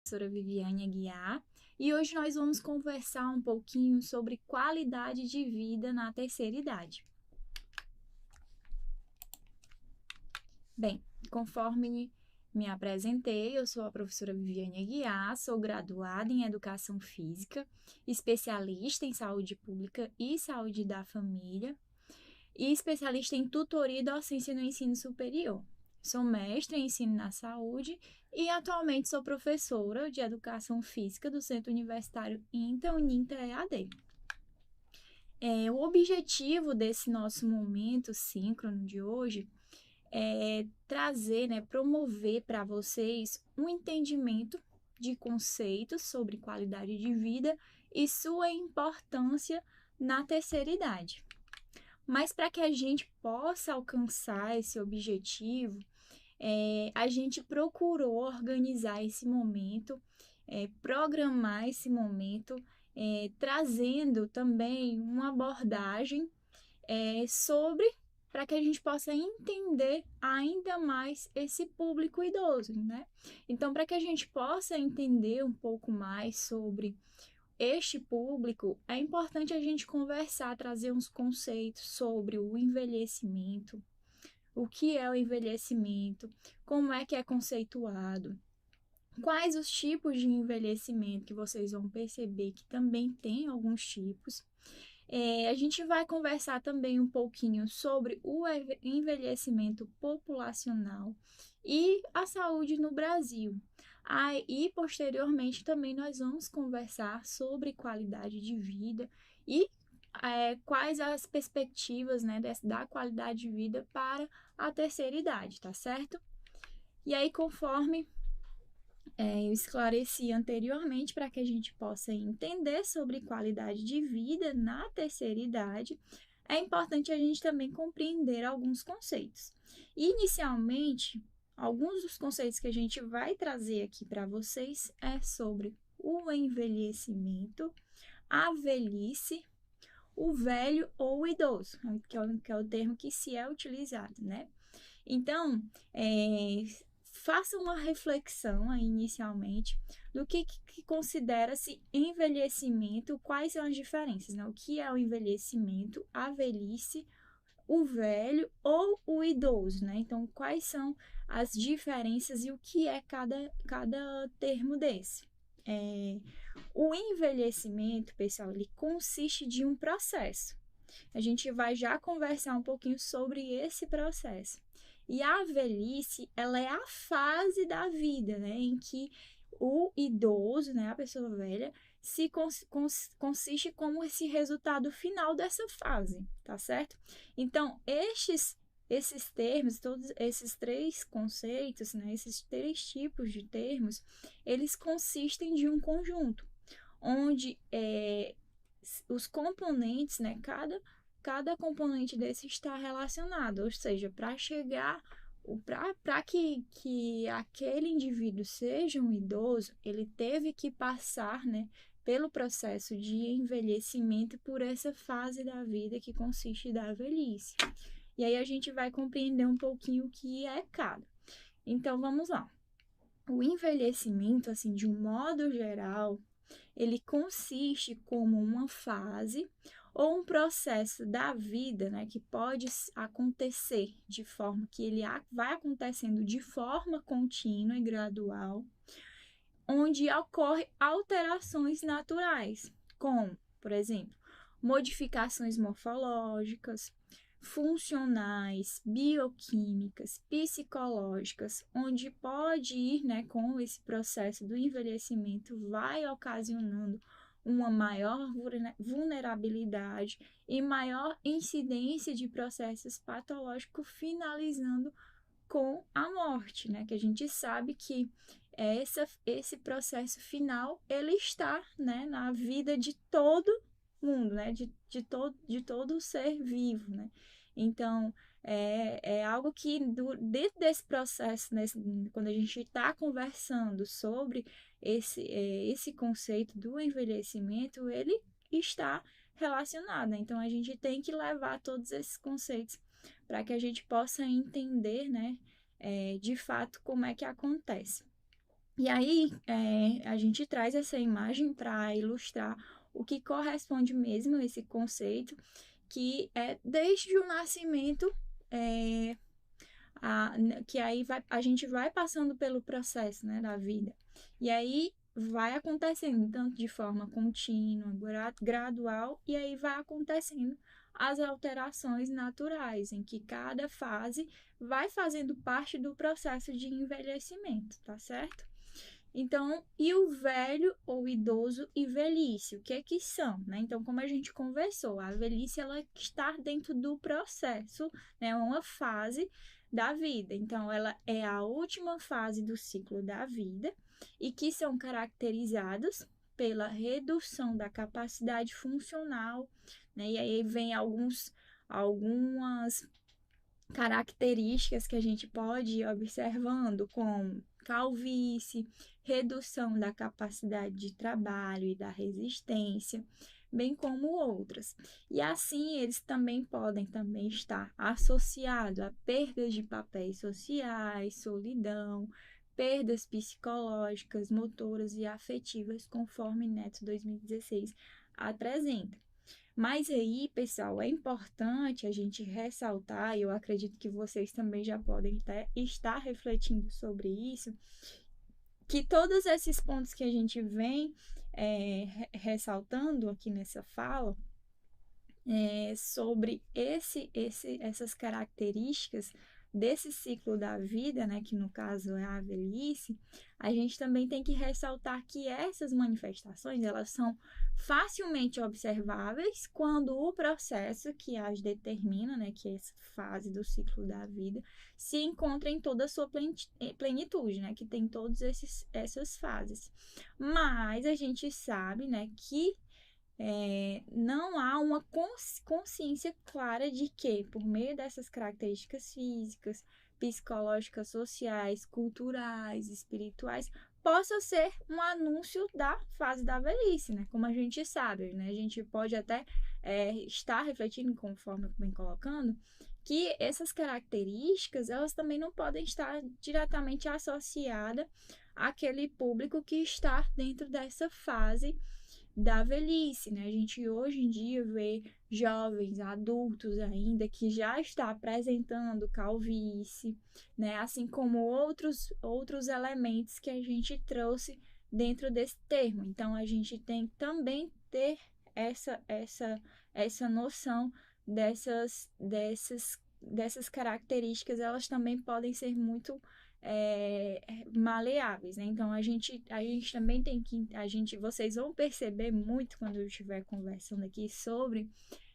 professora Viviane Aguiar e hoje nós vamos conversar um pouquinho sobre qualidade de vida na terceira idade. Bem, conforme me apresentei, eu sou a professora Viviane Aguiar, sou graduada em Educação Física, especialista em Saúde Pública e Saúde da Família e especialista em tutoria e docência no ensino superior. Sou mestre em ensino na saúde e atualmente sou professora de Educação Física do Centro Universitário INTA EAD. O objetivo desse nosso momento síncrono de hoje é trazer, promover para vocês um entendimento de conceitos sobre qualidade de vida e sua importância na terceira idade. Mas para que a gente possa alcançar esse objetivo, a gente procurou organizar esse momento, programar esse momento, trazendo também uma abordagem para que a gente possa entender ainda mais esse público idoso, né? Então, para que a gente possa entender um pouco mais sobre este público, é importante a gente conversar, trazer uns conceitos sobre o envelhecimento, o que é o envelhecimento, como é que é conceituado, quais os tipos de envelhecimento que vocês vão perceber que também tem alguns tipos. A gente vai conversar também um pouquinho sobre o envelhecimento populacional e a saúde no Brasil. E posteriormente também nós vamos conversar sobre qualidade de vida e quais as perspectivas, da qualidade de vida para a terceira idade, tá certo? E aí, conforme eu esclareci anteriormente, para que a gente possa entender sobre qualidade de vida na terceira idade, é importante a gente também compreender alguns conceitos. Inicialmente, alguns dos conceitos que a gente vai trazer aqui para vocês é sobre o envelhecimento, a velhice, o velho ou o idoso, que é o termo que se é utilizado, né? Então, faça uma reflexão aí, inicialmente do que considera-se envelhecimento, quais são as diferenças, né? O que é o envelhecimento, a velhice, o velho ou o idoso, né? Então, quais são as diferenças e o que é cada termo desse? O envelhecimento, pessoal, ele consiste de um processo. A gente vai já conversar um pouquinho sobre esse processo. E a velhice, ela é a fase da vida, né, em que o idoso, né, a pessoa velha, consiste como esse resultado final dessa fase, tá certo? Então, esses termos, todos esses três conceitos, né, esses três tipos de termos, eles consistem de um conjunto, onde os componentes, né, cada componente desse está relacionado, ou seja, para chegar, para que aquele indivíduo seja um idoso, ele teve que passar, né, pelo processo de envelhecimento por essa fase da vida que consiste da velhice. E aí a gente vai compreender um pouquinho o que é cada. Então, vamos lá. O envelhecimento, assim, de um modo geral, ele consiste como uma fase ou um processo da vida, né, que pode acontecer de forma que ele vai acontecendo de forma contínua e gradual, onde ocorrem alterações naturais, como, por exemplo, modificações morfológicas, funcionais, bioquímicas, psicológicas, onde pode ir, né, com esse processo do envelhecimento, vai ocasionando uma maior vulnerabilidade e maior incidência de processos patológicos, finalizando com a morte, né, que a gente sabe que esse processo final, ele está, né, na vida de todo mundo, né, de todo ser vivo, né. Então, é algo que dentro desse processo, quando a gente está conversando sobre esse conceito do envelhecimento, ele está relacionado, né? Então, a gente tem que levar todos esses conceitos para que a gente possa entender, né, de fato, como é que acontece. E aí, a gente traz essa imagem para ilustrar o que corresponde mesmo a esse conceito, que é desde o nascimento, é, que aí a gente vai passando pelo processo, né, da vida. E aí vai acontecendo tanto de forma contínua, gradual, e aí vai acontecendo as alterações naturais, em que cada fase vai fazendo parte do processo de envelhecimento, tá certo? Então, e o velho ou idoso e velhice, o que é que são, né? Então, como a gente conversou, a velhice ela está dentro do processo, né? Uma fase da vida. Então, ela é a última fase do ciclo da vida e que são caracterizados pela redução da capacidade funcional, né? E aí vem algumas características que a gente pode ir observando, como calvície, redução da capacidade de trabalho e da resistência, bem como outras. E assim, eles também podem estar associados a perdas de papéis sociais, solidão, perdas psicológicas, motoras e afetivas, conforme Neto 2016 apresenta. Mas aí, pessoal, é importante a gente ressaltar, e eu acredito que vocês também já podem até estar refletindo sobre isso, que todos esses pontos que a gente vem ressaltando aqui nessa fala, sobre essas características desse ciclo da vida, né, que no caso é a velhice, a gente também tem que ressaltar que essas manifestações, elas são facilmente observáveis quando o processo que as determina, né, que é essa fase do ciclo da vida, se encontra em toda a sua plenitude, né, que tem todas essas fases. Mas a gente sabe, né, que não há uma consciência clara de que, por meio dessas características físicas, psicológicas, sociais, culturais, espirituais, possa ser um anúncio da fase da velhice, né? Como a gente sabe, né? A gente pode até estar refletindo, conforme eu vem colocando, que essas características, elas também não podem estar diretamente associadas àquele público que está dentro dessa fase da velhice, né? A gente hoje em dia vê jovens, adultos ainda, que já está apresentando calvície, né? Assim como outros elementos que a gente trouxe dentro desse termo. Então, a gente tem que também ter essa noção dessas características, elas também podem ser muito maleáveis, né? Então a gente também tem que vocês vão perceber muito quando eu estiver conversando aqui sobre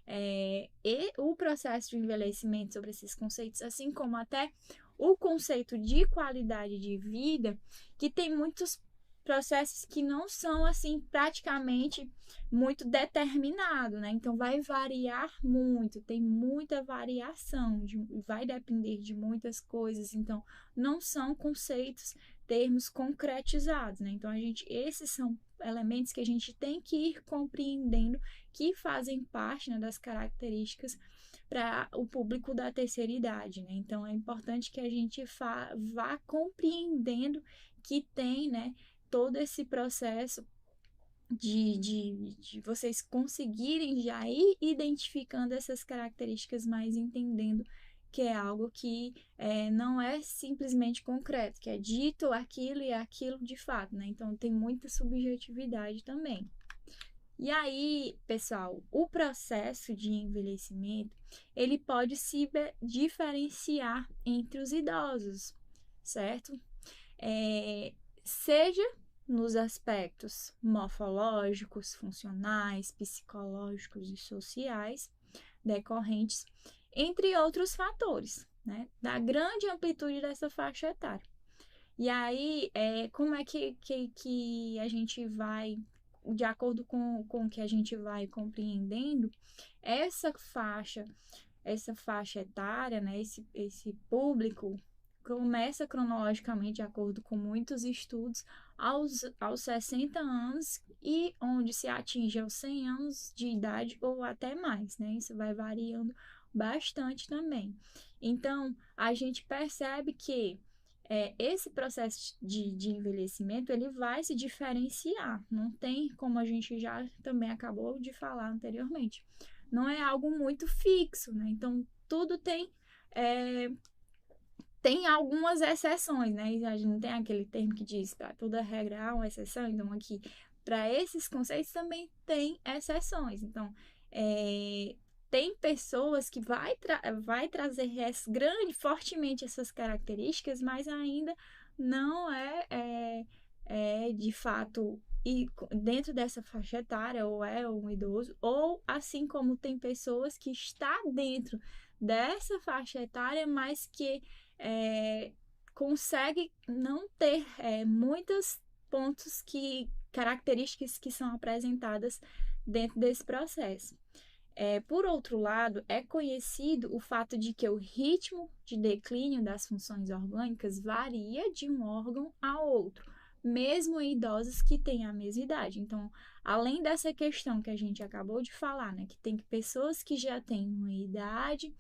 e o processo de envelhecimento, sobre esses conceitos, assim como até o conceito de qualidade de vida, que tem muitos processos que não são assim praticamente muito determinado, né? Então vai variar muito, tem muita variação, vai depender de muitas coisas, então não são conceitos, termos concretizados, né? Então esses são elementos que a gente tem que ir compreendendo, que fazem parte, né, das características para o público da terceira idade, né? Então é importante que a gente vá compreendendo que tem, né, todo esse processo de vocês conseguirem já ir identificando essas características, mas entendendo que é algo que não é simplesmente concreto, que é dito aquilo e aquilo de fato, né? Então tem muita subjetividade também. E aí, pessoal, o processo de envelhecimento, ele pode se diferenciar entre os idosos, certo? Seja nos aspectos morfológicos, funcionais, psicológicos e sociais decorrentes, entre outros fatores, né, da grande amplitude dessa faixa etária. E aí, como é que a gente vai, de acordo com o que a gente vai compreendendo, essa faixa etária, né, esse público começa cronologicamente, de acordo com muitos estudos, aos 60 anos e onde se atinge aos 100 anos de idade ou até mais, né? Isso vai variando bastante também. Então, a gente percebe que esse processo de envelhecimento, ele vai se diferenciar. Não tem, como a gente já também acabou de falar anteriormente, não é algo muito fixo, né? Então, tudo tem algumas exceções, né? E a gente não tem aquele termo que diz para toda regra há uma exceção. Então, aqui, para esses conceitos também tem exceções. Então, tem pessoas que vai trazer fortemente essas características, mas ainda não é de fato e dentro dessa faixa etária, ou é um idoso, ou assim como tem pessoas que está dentro dessa faixa etária, mas que consegue não ter muitos pontos características que são apresentadas dentro desse processo. Por outro lado, é conhecido o fato de que o ritmo de declínio das funções orgânicas varia de um órgão a outro, mesmo em idosos que têm a mesma idade. Então, além dessa questão que a gente acabou de falar, né, que tem pessoas que já têm uma idade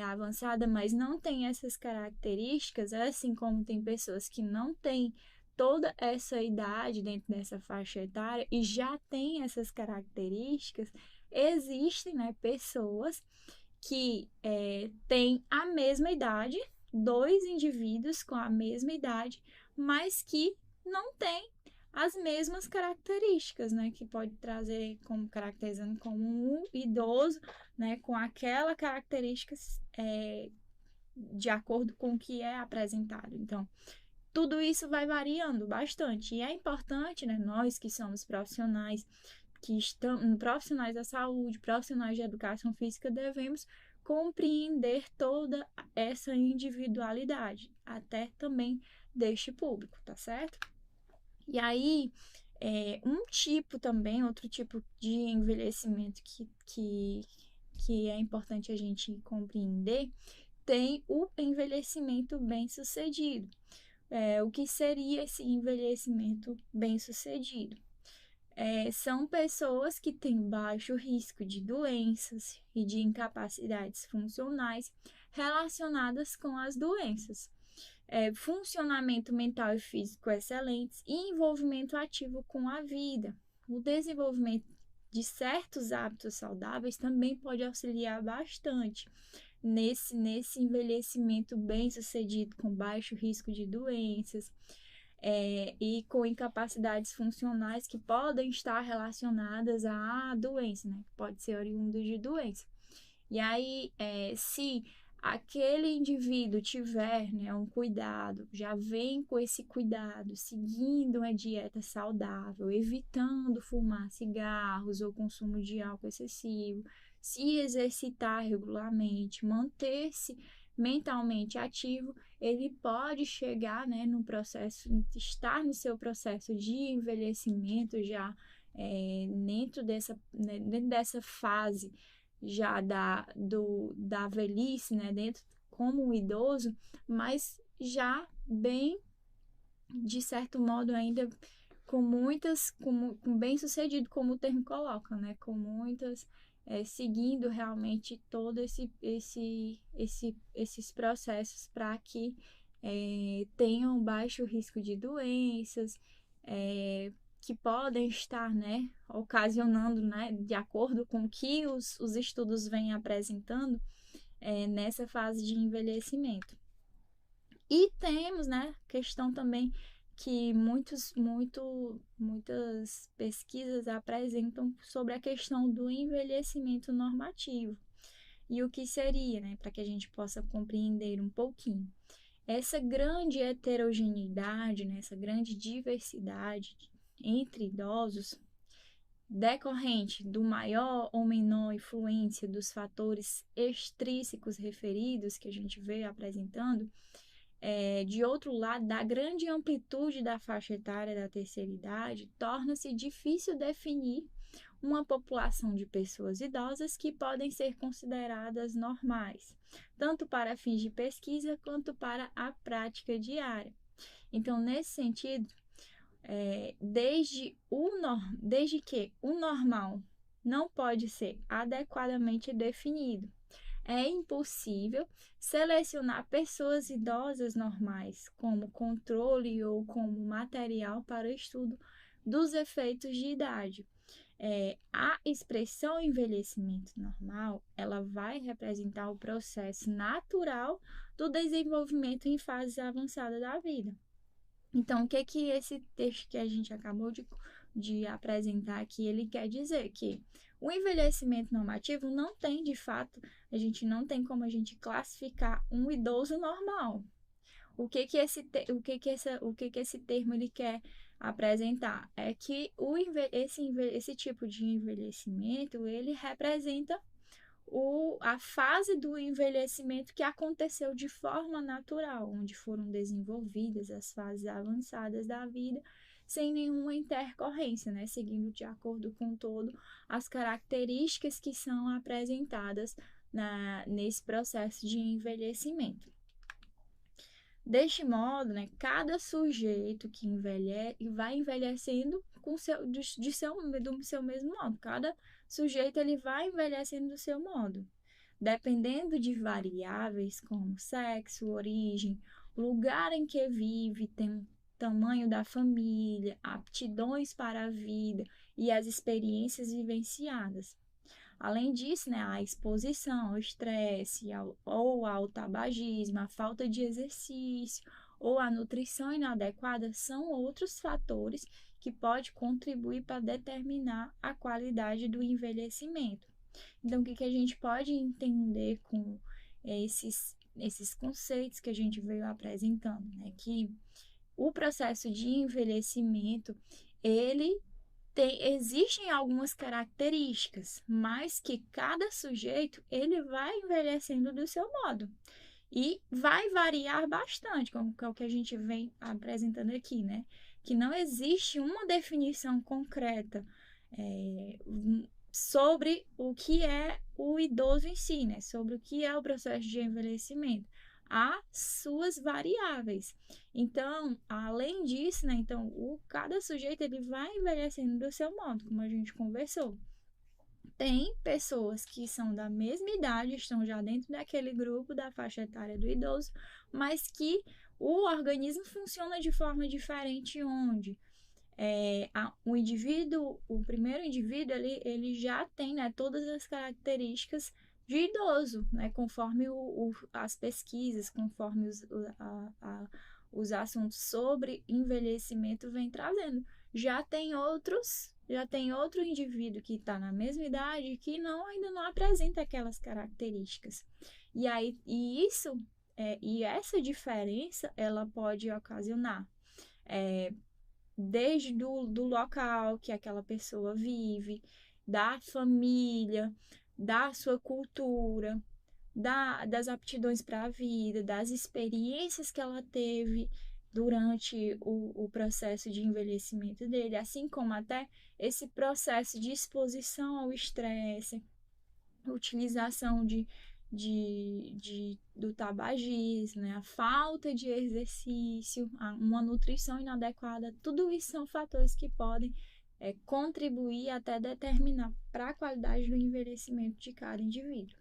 avançada, mas não têm essas características, assim como tem pessoas que não têm toda essa idade dentro dessa faixa etária e já têm essas características. Existem, né, pessoas que têm a mesma idade, dois indivíduos com a mesma idade, mas que não têm as mesmas características, né, que pode trazer como caracterizando como um idoso, né, com aquela características de acordo com o que é apresentado. Então, tudo isso vai variando bastante e é importante, né, nós que somos profissionais que estão profissionais da saúde, profissionais de educação física, devemos compreender toda essa individualidade, até também deste público, tá certo? E aí, outro tipo de envelhecimento que é importante a gente compreender, tem o envelhecimento bem-sucedido. O que seria esse envelhecimento bem-sucedido? São pessoas que têm baixo risco de doenças e de incapacidades funcionais relacionadas com as doenças, funcionamento mental e físico excelentes e envolvimento ativo com a vida. O desenvolvimento de certos hábitos saudáveis também pode auxiliar bastante nesse envelhecimento bem-sucedido, com baixo risco de doenças. E com incapacidades funcionais que podem estar relacionadas à doença, né? Pode ser oriundo de doença. E aí, se aquele indivíduo tiver, né, um cuidado, já vem com esse cuidado, seguindo uma dieta saudável, evitando fumar cigarros ou consumo de álcool excessivo, se exercitar regularmente, manter-se mentalmente ativo, ele pode chegar, né, estar no seu processo de envelhecimento já dentro dessa fase já da velhice, né, dentro como um idoso, mas já bem, de certo modo, ainda com bem sucedido, como o termo coloca, né, com muitas, seguindo realmente todo esses processos para que tenham baixo risco de doenças, que podem estar, né, ocasionando, né, de acordo com o que os estudos vêm apresentando, nessa fase de envelhecimento. E temos, né, questão também que muitas pesquisas apresentam sobre a questão do envelhecimento normativo. E o que seria, né, para que a gente possa compreender um pouquinho. Essa grande heterogeneidade, né, essa grande diversidade entre idosos, decorrente do maior ou menor influência dos fatores extrínsecos referidos que a gente veio apresentando, de outro lado, da grande amplitude da faixa etária da terceira idade, torna-se difícil definir uma população de pessoas idosas que podem ser consideradas normais, tanto para fins de pesquisa quanto para a prática diária. Então, nesse sentido, desde que o normal não pode ser adequadamente definido, é impossível selecionar pessoas idosas normais como controle ou como material para o estudo dos efeitos de idade. A expressão envelhecimento normal, ela vai representar o processo natural do desenvolvimento em fases avançadas da vida. Então, o que esse texto que a gente acabou de apresentar aqui, ele quer dizer? Que o envelhecimento normativo não tem, de fato, a gente não tem como a gente classificar um idoso normal. O que esse termo ele quer apresentar? É que esse tipo de envelhecimento, ele representa a fase do envelhecimento que aconteceu de forma natural, onde foram desenvolvidas as fases avançadas da vida, sem nenhuma intercorrência, né? Seguindo de acordo com todo as características que são apresentadas nesse processo de envelhecimento. Deste modo, né, cada sujeito que envelhece vai envelhecendo do seu mesmo modo. Cada sujeito ele vai envelhecendo do seu modo, dependendo de variáveis como sexo, origem, lugar em que vive, tamanho da família, aptidões para a vida e as experiências vivenciadas. Além disso, né, a exposição ao estresse ou ao tabagismo, a falta de exercício ou a nutrição inadequada são outros fatores que podem contribuir para determinar a qualidade do envelhecimento. Então, o que a gente pode entender com esses conceitos que a gente veio apresentando, né? Que o processo de envelhecimento, existem algumas características, mas que cada sujeito ele vai envelhecendo do seu modo e vai variar bastante, como é o que a gente vem apresentando aqui, né? Que não existe uma definição concreta sobre o que é o idoso em si, né? Sobre o que é o processo de envelhecimento. Há suas variáveis. Então, além disso, né? Então, cada sujeito ele vai envelhecendo do seu modo, como a gente conversou. Tem pessoas que são da mesma idade, estão já dentro daquele grupo da faixa etária do idoso, mas que o organismo funciona de forma diferente, onde o primeiro indivíduo, ele já tem, né, todas as características de idoso, né, conforme as pesquisas, conforme os assuntos sobre envelhecimento vem trazendo. Já tem outro indivíduo que está na mesma idade que ainda não apresenta aquelas características. E essa diferença, ela pode ocasionar desde do local que aquela pessoa vive, da família, da sua cultura, das aptidões para a vida, das experiências que ela teve durante o processo de envelhecimento dele, assim como até esse processo de exposição ao estresse, utilização do tabagismo, né? A falta de exercício, uma nutrição inadequada, tudo isso são fatores que podem contribuir até determinar para a qualidade do envelhecimento de cada indivíduo.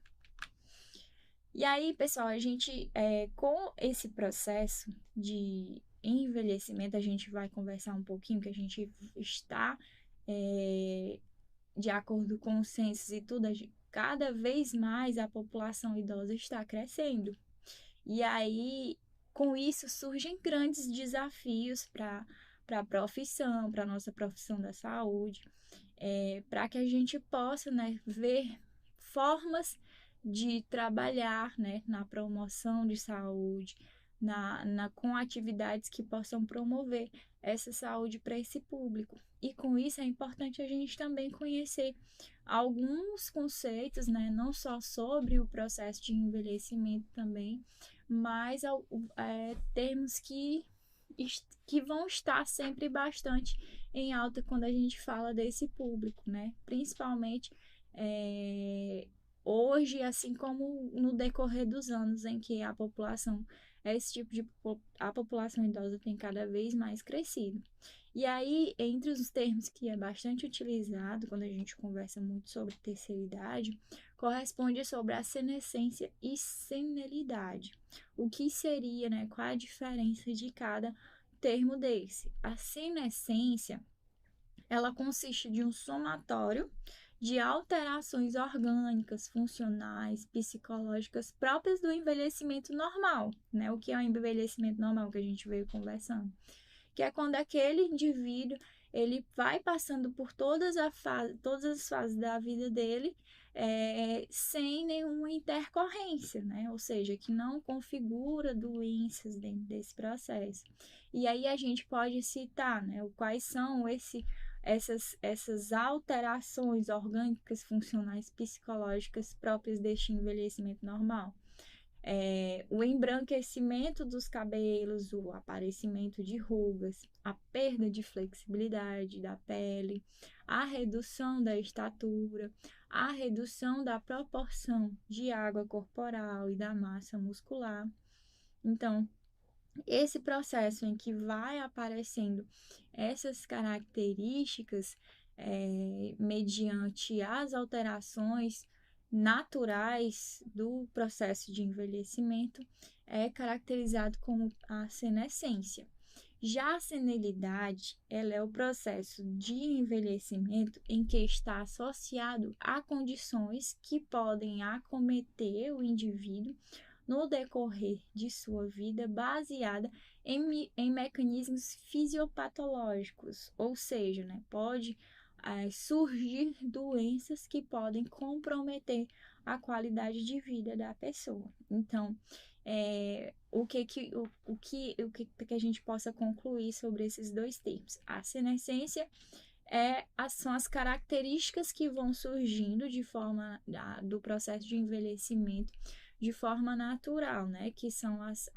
E aí, pessoal, a gente, com esse processo de envelhecimento, a gente vai conversar um pouquinho, que a gente está, de acordo com os censos e tudo, cada vez mais a população idosa está crescendo. E aí, com isso, surgem grandes desafios para a profissão, para a nossa profissão da saúde, para que a gente possa, né, ver formas de trabalhar, né, na promoção de saúde, com atividades que possam promover essa saúde para esse público. E com isso é importante a gente também conhecer alguns conceitos, né, não só sobre o processo de envelhecimento também, mas termos que vão estar sempre bastante em alta quando a gente fala desse público, né? Principalmente hoje, assim como no decorrer dos anos em que a população esse tipo de a população idosa tem cada vez mais crescido. E aí, entre os termos que é bastante utilizado quando a gente conversa muito sobre terceira idade, corresponde sobre a senescência e senilidade. O que seria, né? Qual a diferença de cada termo desse? A senescência, ela consiste de um somatório de alterações orgânicas, funcionais, psicológicas próprias do envelhecimento normal, né? O que é o envelhecimento normal que a gente veio conversando? Que é quando aquele indivíduo ele vai passando por todas as fases da vida dele sem nenhuma intercorrência, né? Ou seja, que não configura doenças dentro desse processo. E aí a gente pode citar, né, quais são essas alterações orgânicas, funcionais, psicológicas próprias deste envelhecimento normal. O embranquecimento dos cabelos, o aparecimento de rugas, a perda de flexibilidade da pele, a redução da estatura, a redução da proporção de água corporal e da massa muscular. Então, esse processo em que vai aparecendo essas características mediante as alterações naturais do processo de envelhecimento é caracterizado como a senescência. Já a senilidade, ela é o processo de envelhecimento em que está associado a condições que podem acometer o indivíduo no decorrer de sua vida baseada em mecanismos fisiopatológicos, ou seja, né, pode surgir doenças que podem comprometer a qualidade de vida da pessoa. Então, o que a gente possa concluir sobre esses dois termos? A senescência são as características que vão surgindo de forma do processo de envelhecimento de forma natural, né? Que são as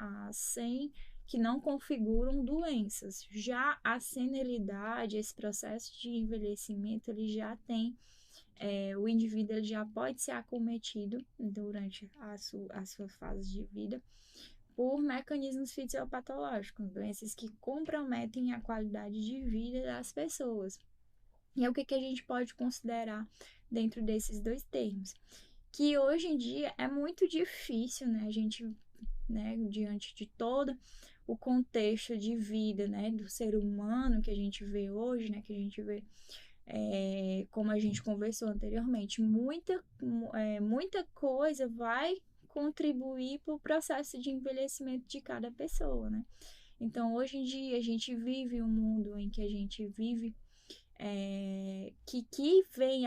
que não configuram doenças. Já a senilidade, esse processo de envelhecimento, ele já tem, o indivíduo ele já pode ser acometido durante a sua fase de vida por mecanismos fisiopatológicos, doenças que comprometem a qualidade de vida das pessoas. E o que a gente pode considerar dentro desses dois termos? Que hoje em dia é muito difícil, né, a gente, né, diante de todo o contexto de vida, né, do ser humano que a gente vê hoje, né, que a gente vê, como a gente conversou anteriormente, muita coisa vai contribuir para o processo de envelhecimento de cada pessoa, né? Então, hoje em dia, a gente vive um mundo em que a gente vive que vem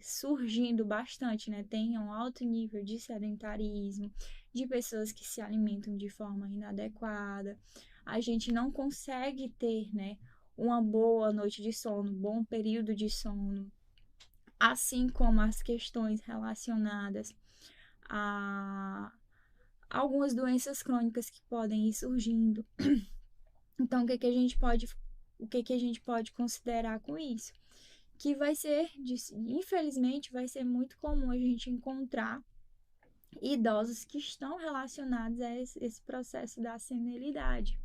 surgindo bastante, né? Tem um alto nível de sedentarismo, de pessoas que se alimentam de forma inadequada. A gente não consegue ter, né, uma boa noite de sono, um bom período de sono, assim como as questões relacionadas a algumas doenças crônicas que podem ir surgindo. Então, o que a gente pode considerar com isso? Que infelizmente, vai ser muito comum a gente encontrar idosos que estão relacionados a esse processo da senilidade.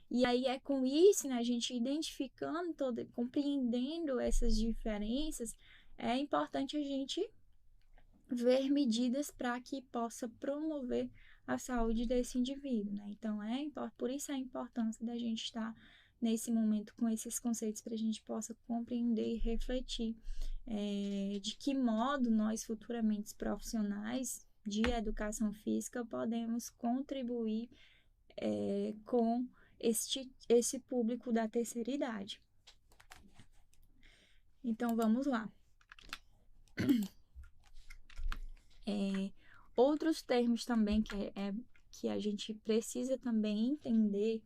E aí é com isso, né, a gente identificando, compreendendo essas diferenças, é importante a gente ver medidas para que possa promover a saúde desse indivíduo, né? Então, por isso a importância da gente estar nesse momento com esses conceitos para a gente possa compreender e refletir de que modo nós, futuramente profissionais de educação física, podemos contribuir com esse público da terceira idade. Então, vamos lá. Outros termos também que a gente precisa também entender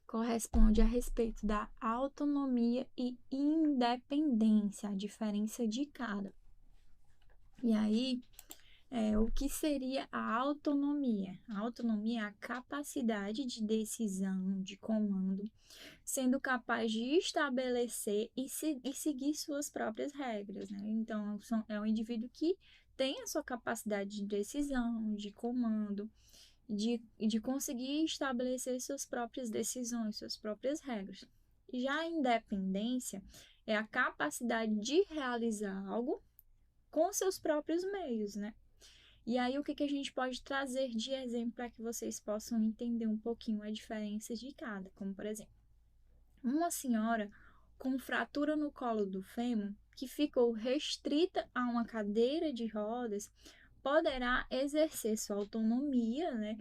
corresponde a respeito da autonomia e independência, a diferença de cada. E aí, o que seria a autonomia? A autonomia é a capacidade de decisão, de comando, sendo capaz de estabelecer e seguir suas próprias regras, né? Então, é um indivíduo que tem a sua capacidade de decisão, de comando, de conseguir estabelecer suas próprias decisões, suas próprias regras. Já a independência é a capacidade de realizar algo com seus próprios meios, né? E aí, o que a gente pode trazer de exemplo para que vocês possam entender um pouquinho a diferença de cada? Como, por exemplo, uma senhora com fratura no colo do fêmur, que ficou restrita a uma cadeira de rodas, poderá exercer sua autonomia, né?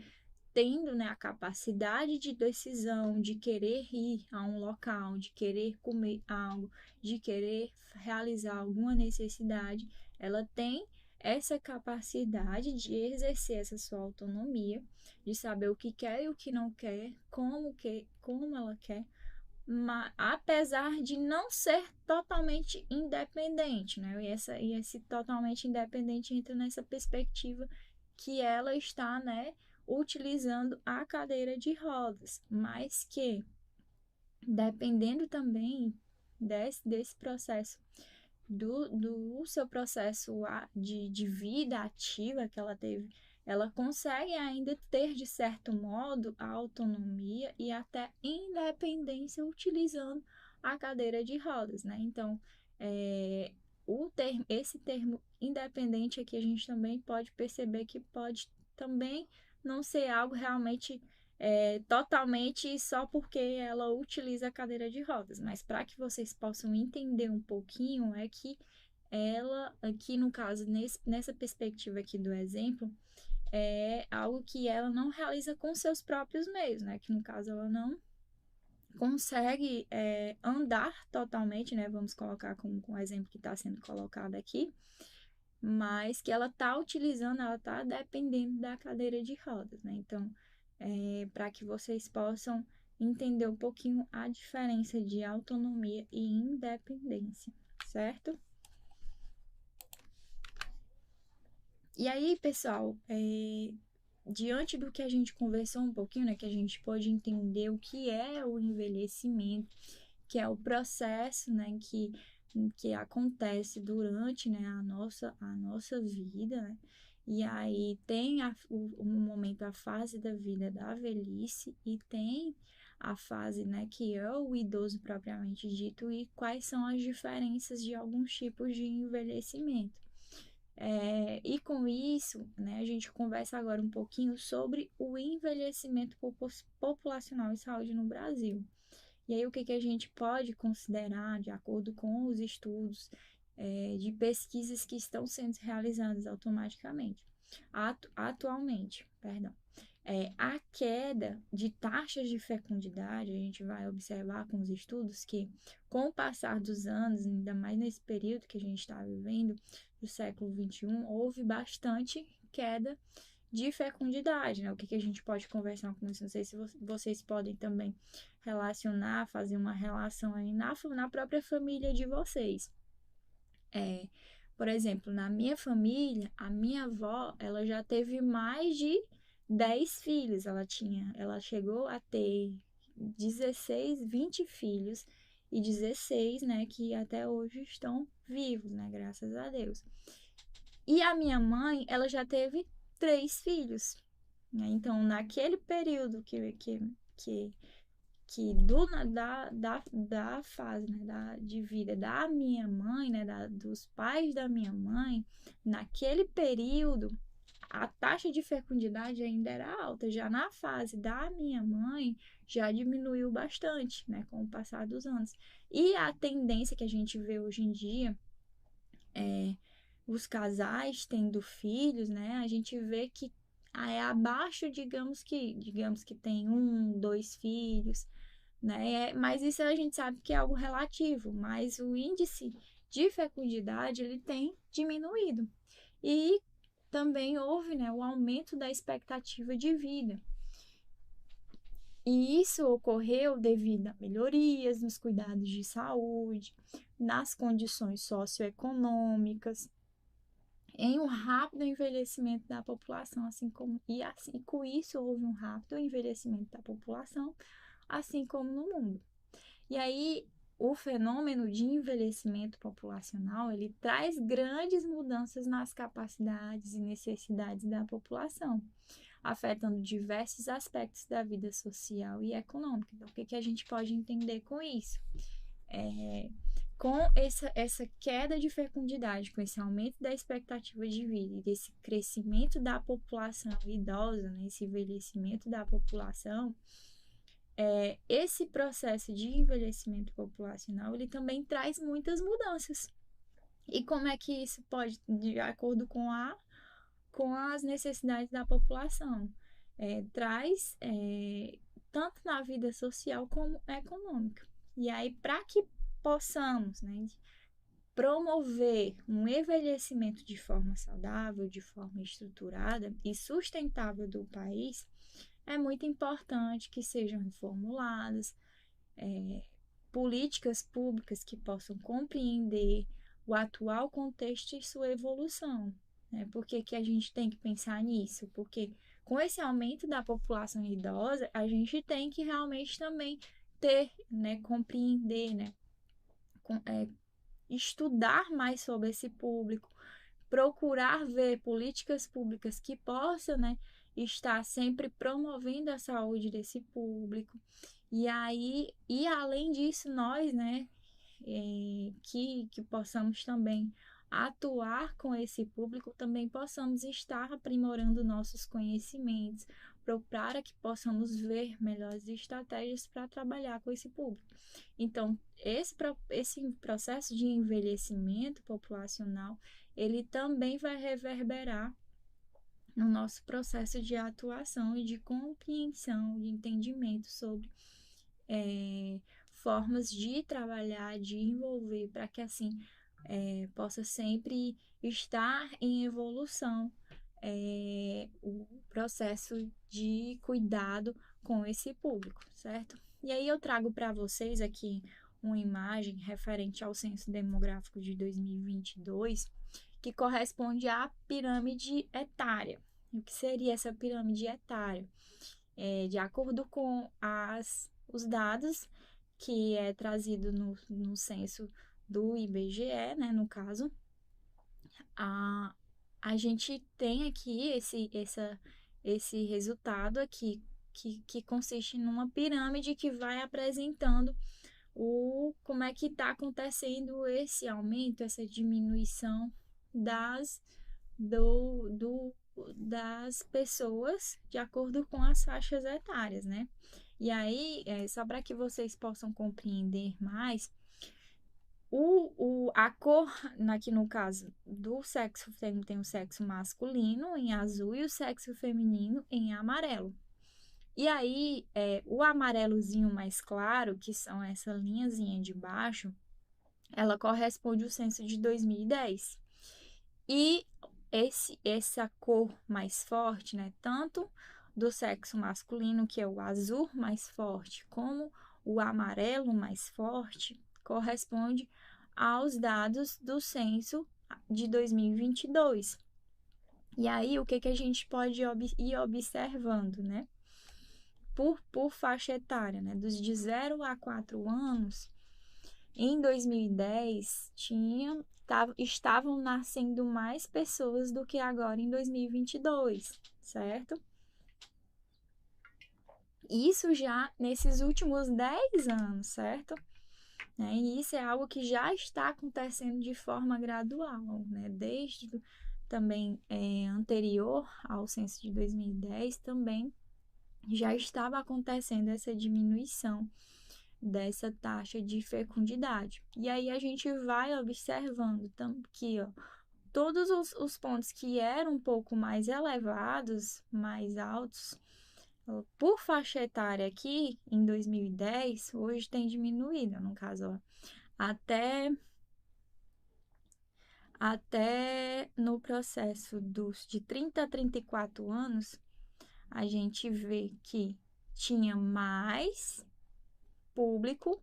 Tendo, né, a capacidade de decisão, de querer ir a um local, de querer comer algo, de querer realizar alguma necessidade, ela tem essa capacidade de exercer essa sua autonomia, de saber o que quer e o que não quer, como ela quer, mas, apesar de não ser totalmente independente, né? E esse totalmente independente entra nessa perspectiva que ela está, né, utilizando a cadeira de rodas, mas que, dependendo também desse processo, do seu processo de vida ativa que ela teve, ela consegue ainda ter, de certo modo, a autonomia e até independência utilizando a cadeira de rodas, né? Então, esse termo independente aqui a gente também pode perceber que pode também não ser algo realmente totalmente só porque ela utiliza a cadeira de rodas, mas para que vocês possam entender um pouquinho, é que ela, aqui no caso, nessa perspectiva aqui do exemplo, é algo que ela não realiza com seus próprios meios, né? Que no caso ela não consegue andar totalmente, né? Vamos colocar com o exemplo que está sendo colocado aqui, mas que ela está utilizando, ela está dependendo da cadeira de rodas, né? Então, para que vocês possam entender um pouquinho a diferença de autonomia e independência, certo? E aí, pessoal, diante do que a gente conversou um pouquinho, né, que a gente pode entender o que é o envelhecimento, que é o processo, né, que acontece durante, né, a nossa vida, né? E aí tem o momento, a fase da vida da velhice e tem a fase, né, que é o idoso propriamente dito e quais são as diferenças de alguns tipos de envelhecimento. E com isso, né, a gente conversa agora um pouquinho sobre o envelhecimento populacional e saúde no Brasil. E aí, o que a gente pode considerar, de acordo com os estudos de pesquisas que estão sendo realizadas atualmente, perdão. A queda de taxas de fecundidade, a gente vai observar com os estudos que, com o passar dos anos, ainda mais nesse período que a gente está vivendo, do século XXI, houve bastante queda de fecundidade, né? O que a gente pode conversar com isso? Não sei se vocês podem também relacionar, fazer uma relação aí na própria família de vocês. Por exemplo, na minha família, a minha avó, ela já teve mais de 10 filhos. Ela chegou a ter 16, 20 filhos e 16, né, que até hoje estão vivos, né, graças a Deus. E a minha mãe, ela já teve 3 filhos, né? Então, naquele período da fase, né, de vida da minha mãe, né, dos pais da minha mãe, naquele período, a taxa de fecundidade ainda era alta. Já na fase da minha mãe, já diminuiu bastante, né, com o passar dos anos. E a tendência que a gente vê hoje em dia os casais tendo filhos, né, a gente vê que é abaixo, digamos que tem 1, 2 filhos, né? Mas isso a gente sabe que é algo relativo, mas o índice de fecundidade ele tem diminuído. E também houve, né, o aumento da expectativa de vida. E isso ocorreu devido a melhorias nos cuidados de saúde, nas condições socioeconômicas, em um rápido envelhecimento da população, e com isso houve um rápido envelhecimento da população, assim como no mundo. E aí, o fenômeno de envelhecimento populacional, ele traz grandes mudanças nas capacidades e necessidades da população, afetando diversos aspectos da vida social e econômica. Então, o que a gente pode entender com isso? Com essa queda de fecundidade, com esse aumento da expectativa de vida e desse crescimento da população idosa, né, esse envelhecimento da população, esse processo de envelhecimento populacional, ele também traz muitas mudanças. E como é que isso pode, de acordo com as necessidades da população? Traz tanto na vida social como econômica. E aí, para que possamos, né, promover um envelhecimento de forma saudável, de forma estruturada e sustentável do país, é muito importante que sejam reformuladas políticas públicas que possam compreender o atual contexto e sua evolução. Né? Por que a gente tem que pensar nisso? Porque com esse aumento da população idosa, a gente tem que realmente também ter, né, compreender, né, estudar mais sobre esse público, procurar ver políticas públicas que possam, né, estar sempre promovendo a saúde desse público. E aí, e além disso, nós, né, que possamos também atuar com esse público, também possamos estar aprimorando nossos conhecimentos, para que possamos ver melhores estratégias para trabalhar com esse público. Então, esse processo de envelhecimento populacional, ele também vai reverberar no nosso processo de atuação e de compreensão, de entendimento sobre formas de trabalhar, de envolver, para que assim possa sempre estar em evolução o processo de cuidado com esse público, certo? E aí eu trago para vocês aqui uma imagem referente ao Censo Demográfico de 2022, que corresponde à pirâmide etária. O que seria essa pirâmide etária? De acordo com os dados que é trazido no censo do IBGE, né, no caso, a gente tem aqui esse resultado aqui, que consiste numa pirâmide que vai apresentando como é que está acontecendo esse aumento, essa diminuição das pessoas de acordo com as faixas etárias, né? E aí, só para que vocês possam compreender mais, a cor, aqui no caso do sexo, tem o sexo masculino em azul e o sexo feminino em amarelo. E aí, o amarelozinho mais claro, que são essa linhazinha de baixo, ela corresponde ao censo de 2010. E essa cor mais forte, né, tanto do sexo masculino, que é o azul mais forte, como o amarelo mais forte, corresponde aos dados do censo de 2022. E aí, o que a gente pode ir observando, né? Por faixa etária, né? Dos de 0 a 4 anos, em 2010, estavam nascendo mais pessoas do que agora em 2022, certo? Isso já nesses últimos 10 anos, certo? E isso é algo que já está acontecendo de forma gradual, né? Desde também anterior ao censo de 2010, também já estava acontecendo essa diminuição dessa taxa de fecundidade. E aí a gente vai observando que todos os pontos que eram um pouco mais elevados, mais altos, por faixa etária aqui, em 2010, hoje tem diminuído, no caso, até no processo de 30 a 34 anos, a gente vê que tinha mais público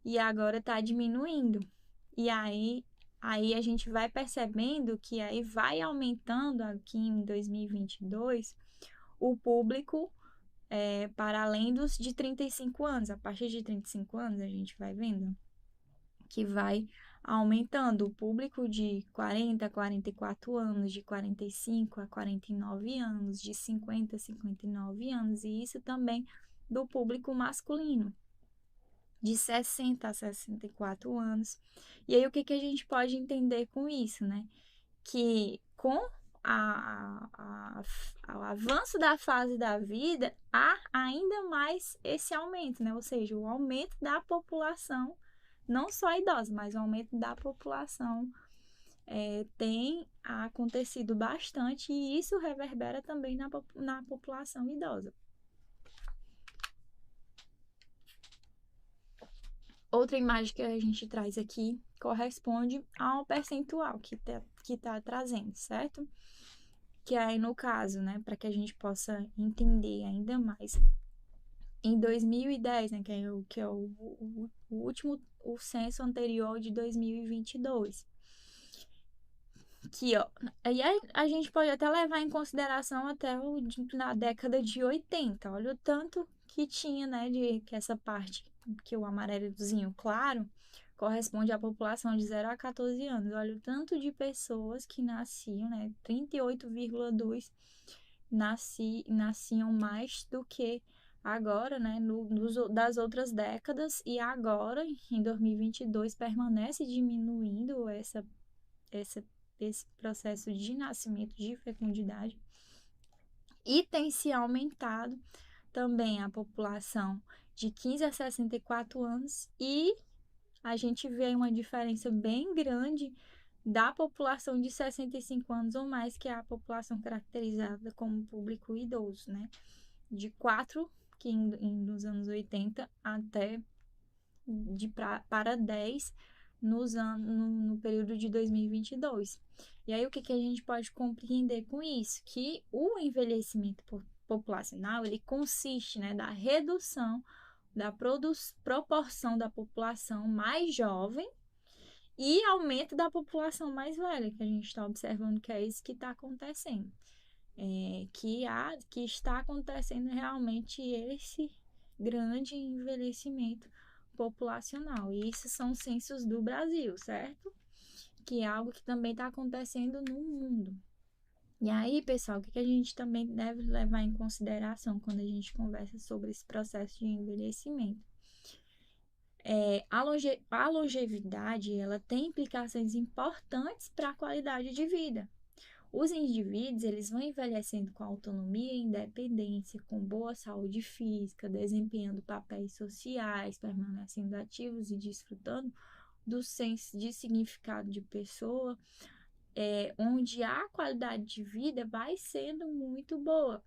e agora está diminuindo. E aí a gente vai percebendo que aí vai aumentando aqui em 2022 o público para além dos de 35 anos. A partir de 35 anos a gente vai vendo que vai aumentando. O público de 40 a 44 anos, de 45 a 49 anos, de 50 a 59 anos, e isso também do público masculino, de 60 a 64 anos. E aí, o que a gente pode entender com isso, né? Que com o avanço da fase da vida, há ainda mais esse aumento, né? Ou seja, o aumento da população, não só idosa, mas o aumento da população tem acontecido bastante e isso reverbera também na população idosa. Outra imagem que a gente traz aqui corresponde ao percentual que tá trazendo, certo? Que aí, no caso, né, para que a gente possa entender ainda mais, em 2010, né, que é o último, o censo anterior de 2022, que, ó, aí a gente pode até levar em consideração até na década de 80, olha o tanto que tinha, né, que essa parte, que o amarelozinho claro, corresponde à população de 0 a 14 anos. Olha o tanto de pessoas que nasciam, né? 38,2 nasciam mais do que agora, né? Das outras décadas. E agora, em 2022, permanece diminuindo esse processo de nascimento, de fecundidade. E tem se aumentado também a população de 15 a 64 anos e a gente vê uma diferença bem grande da população de 65 anos ou mais, que é a população caracterizada como público idoso, né? De 4, que nos anos 80, até para 10 no período de 2022. E aí, o que a gente pode compreender com isso? Que o envelhecimento populacional, ele consiste, né, da redução da proporção da população mais jovem e aumento da população mais velha, que a gente está observando que é isso que está acontecendo. Que está acontecendo realmente esse grande envelhecimento populacional. E isso são censos do Brasil, certo? Que é algo que também está acontecendo no mundo. E aí, pessoal, o que a gente também deve levar em consideração quando a gente conversa sobre esse processo de envelhecimento? A longevidade, ela tem implicações importantes para a qualidade de vida. Os indivíduos, eles vão envelhecendo com autonomia e independência, com boa saúde física, desempenhando papéis sociais, permanecendo ativos e desfrutando do senso de significado de pessoa, onde a qualidade de vida vai sendo muito boa.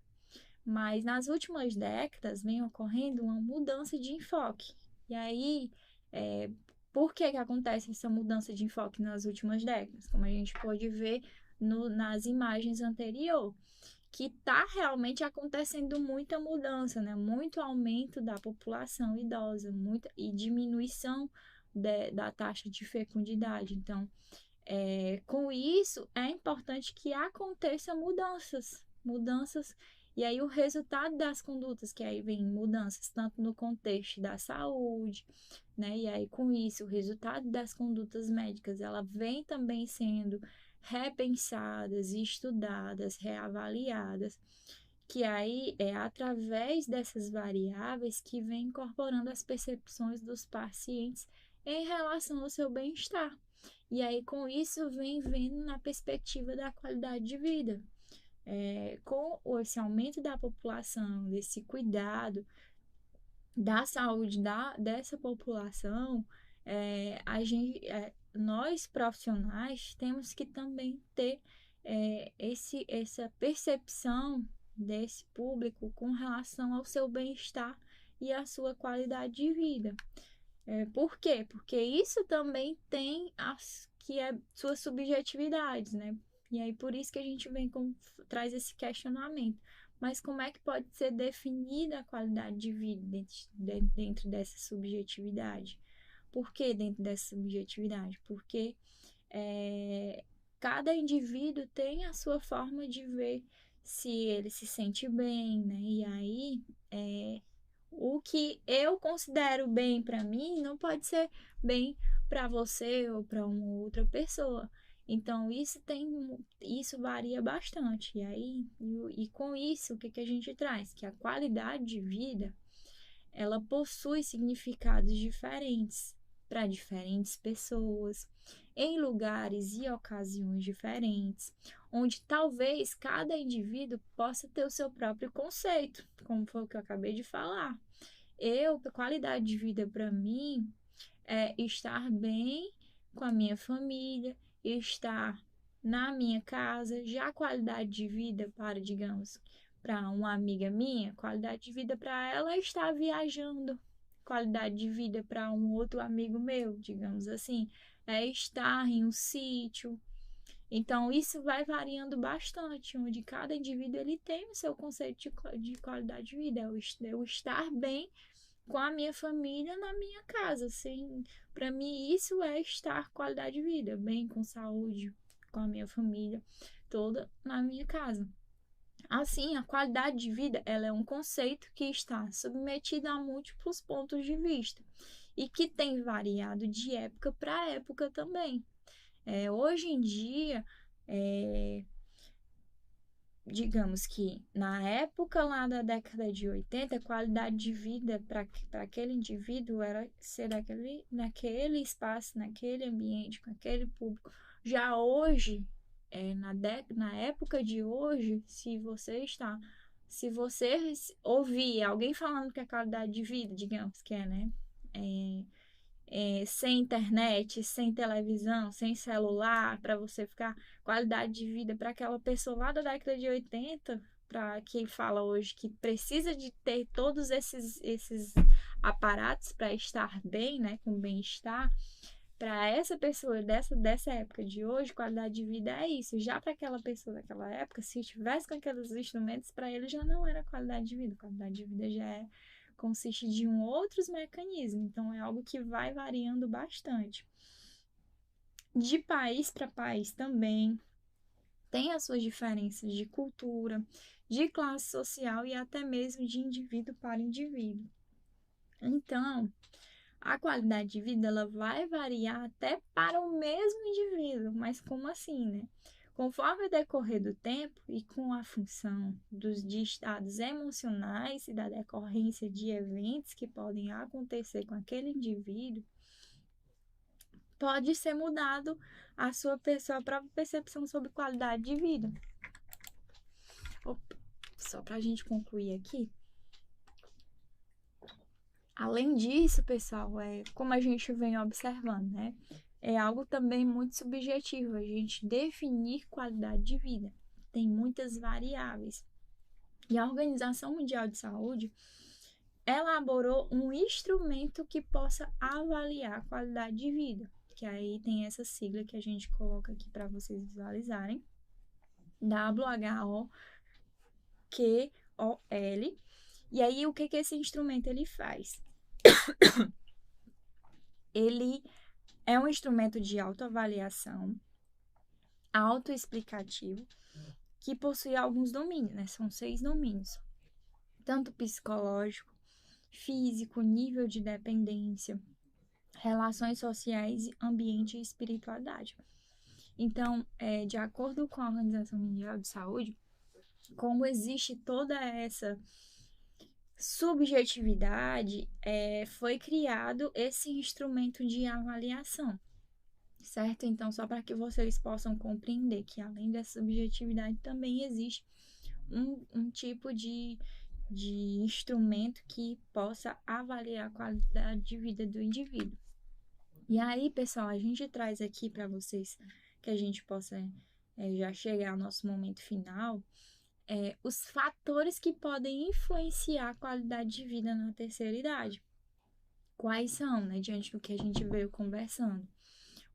Mas nas últimas décadas vem ocorrendo uma mudança de enfoque. E aí, por que acontece essa mudança de enfoque nas últimas décadas? Como a gente pode ver nas imagens anteriores, que está realmente acontecendo muita mudança, né? Muito aumento da população idosa, e diminuição da taxa de fecundidade. Então, com isso, é importante que aconteça mudanças, e aí o resultado das condutas, que aí vem mudanças tanto no contexto da saúde, né? E aí com isso, o resultado das condutas médicas, ela vem também sendo repensadas, estudadas, reavaliadas, que aí é através dessas variáveis que vem incorporando as percepções dos pacientes em relação ao seu bem-estar. E aí, com isso, vem vendo na perspectiva da qualidade de vida. Com esse aumento da população, desse cuidado da saúde dessa população, nós profissionais temos que também ter essa percepção desse público com relação ao seu bem-estar e à sua qualidade de vida. Por quê? Porque isso também tem suas subjetividades, né? E aí por isso que a gente traz esse questionamento. Mas como é que pode ser definida a qualidade de vida dentro dessa subjetividade? Por que dentro dessa subjetividade? Porque cada indivíduo tem a sua forma de ver se ele se sente bem, né? E aí o que eu considero bem para mim não pode ser bem para você ou para uma outra pessoa. Então, isso varia bastante. E com isso, o que a gente traz? Que a qualidade de vida, ela possui significados diferentes para diferentes pessoas, em lugares e ocasiões diferentes, onde talvez cada indivíduo possa ter o seu próprio conceito, como foi o que eu acabei de falar. Qualidade de vida para mim é estar bem com a minha família, estar na minha casa. Já a qualidade de vida para, digamos, para uma amiga minha, qualidade de vida para ela é estar viajando. Qualidade de vida para um outro amigo meu, digamos assim, é estar em um sítio. Então, isso vai variando bastante, onde cada indivíduo ele tem o seu conceito de qualidade de vida. Eu estar bem com a minha família na minha casa, assim, para mim isso é estar qualidade de vida, bem com saúde, com a minha família toda na minha casa. Assim, a qualidade de vida, ela é um conceito que está submetido a múltiplos pontos de vista e que tem variado de época para época também. Hoje em dia, digamos que na época lá da década de 80, a qualidade de vida para aquele indivíduo era ser naquele espaço, naquele ambiente, com aquele público. Já hoje, na época de hoje, se você ouvir alguém falando que a qualidade de vida, digamos que né? Sem internet, sem televisão, sem celular, para você ficar qualidade de vida para aquela pessoa lá da década de 80, para quem fala hoje que precisa de ter todos esses aparatos para estar bem, né, com bem-estar. Para essa pessoa dessa época de hoje, qualidade de vida é isso. Já para aquela pessoa daquela época, se estivesse com aqueles instrumentos, para ele já não era qualidade de vida. Qualidade de vida já consiste de outros mecanismos. Então, é algo que vai variando bastante. De país para país também tem as suas diferenças de cultura, de classe social e até mesmo de indivíduo para indivíduo. Então, a qualidade de vida ela vai variar até para o mesmo indivíduo, mas como assim, né? Conforme o decorrer do tempo e com a função de estados emocionais e da decorrência de eventos que podem acontecer com aquele indivíduo, pode ser mudado a sua própria percepção sobre qualidade de vida. Opa, só para a gente concluir aqui. Além disso, pessoal, como a gente vem observando, né? É algo também muito subjetivo a gente definir qualidade de vida. Tem muitas variáveis. E a Organização Mundial de Saúde elaborou um instrumento que possa avaliar a qualidade de vida, que aí tem essa sigla que a gente coloca aqui para vocês visualizarem, WHO-QOL. E aí, o que esse instrumento ele faz? Ele é um instrumento de autoavaliação, autoexplicativo, que possui alguns domínios, né? São 6 domínios. Tanto psicológico, físico, nível de dependência, relações sociais, ambiente e espiritualidade. Então, de acordo com a Organização Mundial de Saúde, como existe toda essa subjetividade, foi criado esse instrumento de avaliação, certo? Então, só para que vocês possam compreender que além dessa subjetividade também existe um tipo de instrumento que possa avaliar a qualidade de vida do indivíduo. E aí, pessoal, a gente traz aqui para vocês que a gente possa já chegar ao nosso momento final, os fatores que podem influenciar a qualidade de vida na terceira idade. Quais são, né, diante do que a gente veio conversando?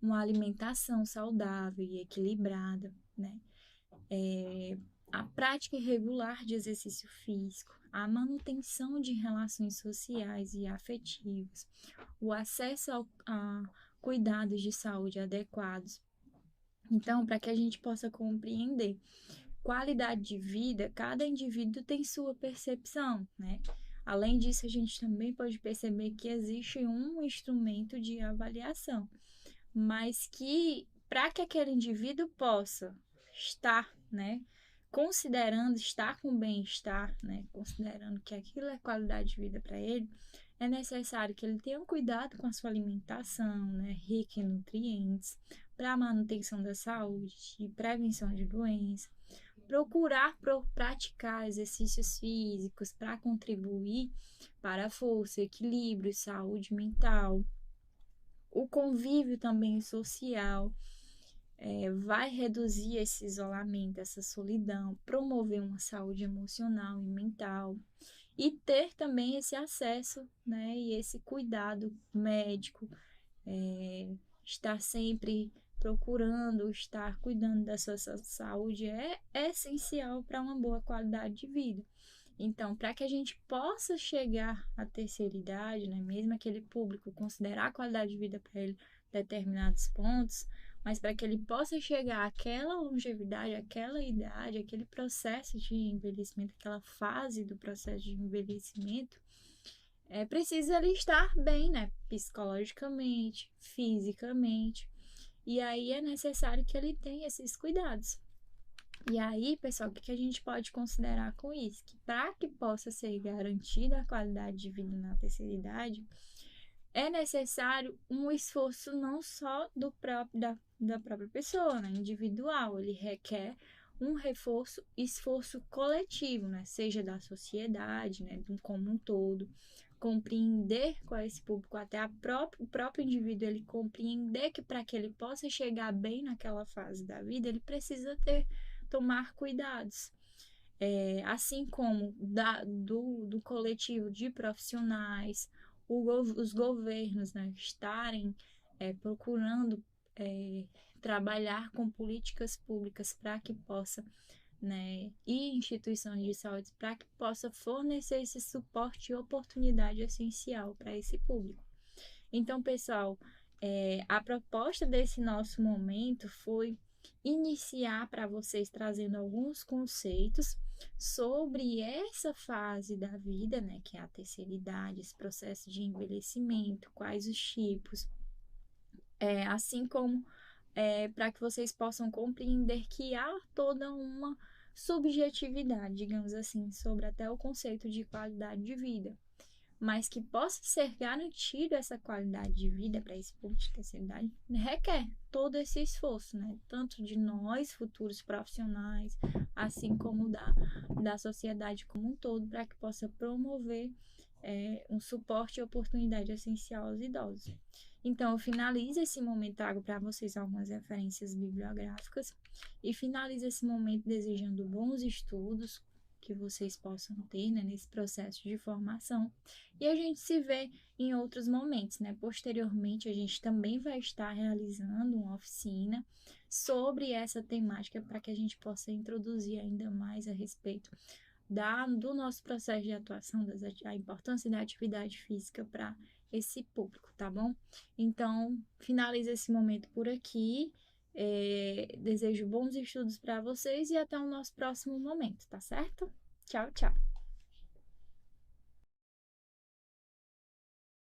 Uma alimentação saudável e equilibrada, né? A prática regular de exercício físico, a manutenção de relações sociais e afetivas, o acesso a cuidados de saúde adequados. Então, para que a gente possa compreender qualidade de vida, cada indivíduo tem sua percepção, né? Além disso, a gente também pode perceber que existe um instrumento de avaliação. mas que para que aquele indivíduo possa estar, né, considerando estar com bem-estar, né, considerando que aquilo é qualidade de vida para ele, é necessário que ele tenha um cuidado com a sua alimentação, né, rica em nutrientes, para a manutenção da saúde e prevenção de doenças, procurar praticar exercícios físicos para contribuir para a força, equilíbrio, saúde mental. O convívio também social vai reduzir esse isolamento, essa solidão, promover uma saúde emocional e mental e ter também esse acesso, né, e esse cuidado médico, estar sempre procurando estar cuidando da sua saúde é essencial para uma boa qualidade de vida. Então, para que a gente possa chegar à terceira idade, né, mesmo aquele público considerar a qualidade de vida para ele determinados pontos, mas para que ele possa chegar àquela longevidade, àquela idade, aquele processo de envelhecimento, aquela fase do processo de envelhecimento, precisa ele estar bem, né, psicologicamente, fisicamente, e aí é necessário que ele tenha esses cuidados. E aí, pessoal, o que a gente pode considerar com isso? Que para que possa ser garantida a qualidade de vida na terceira idade, é necessário um esforço não só da própria pessoa, né, individual, ele requer um esforço coletivo, né, seja da sociedade, né, como um todo, compreender qual é esse público, até o próprio indivíduo, ele compreender que para que ele possa chegar bem naquela fase da vida, ele precisa tomar cuidados. Assim como do coletivo de profissionais, os governos, né, estarem procurando trabalhar com políticas públicas para que possa, né, e instituições de saúde para que possa fornecer esse suporte e oportunidade essencial para esse público. Então, pessoal, a proposta desse nosso momento foi iniciar para vocês trazendo alguns conceitos sobre essa fase da vida, né, que é a terceira idade, esse processo de envelhecimento, quais os tipos, assim como para que vocês possam compreender que há toda uma subjetividade, digamos assim, sobre até o conceito de qualidade de vida, mas que possa ser garantido essa qualidade de vida para esse público de terceira idade, requer todo esse esforço, né? Tanto de nós, futuros profissionais, assim como da sociedade como um todo, para que possa promover um suporte e oportunidade essencial aos idosos. Então, eu finalizo esse momento, trago para vocês algumas referências bibliográficas e finalizo esse momento desejando bons estudos, que vocês possam ter, né, nesse processo de formação. E a gente se vê em outros momentos, né? Posteriormente, a gente também vai estar realizando uma oficina sobre essa temática para que a gente possa introduzir ainda mais a respeito do nosso processo de atuação, a importância da atividade física para esse público, tá bom? Então, finalizo esse momento por aqui. Desejo bons estudos para vocês e até o nosso próximo momento, tá certo? Tchau, tchau!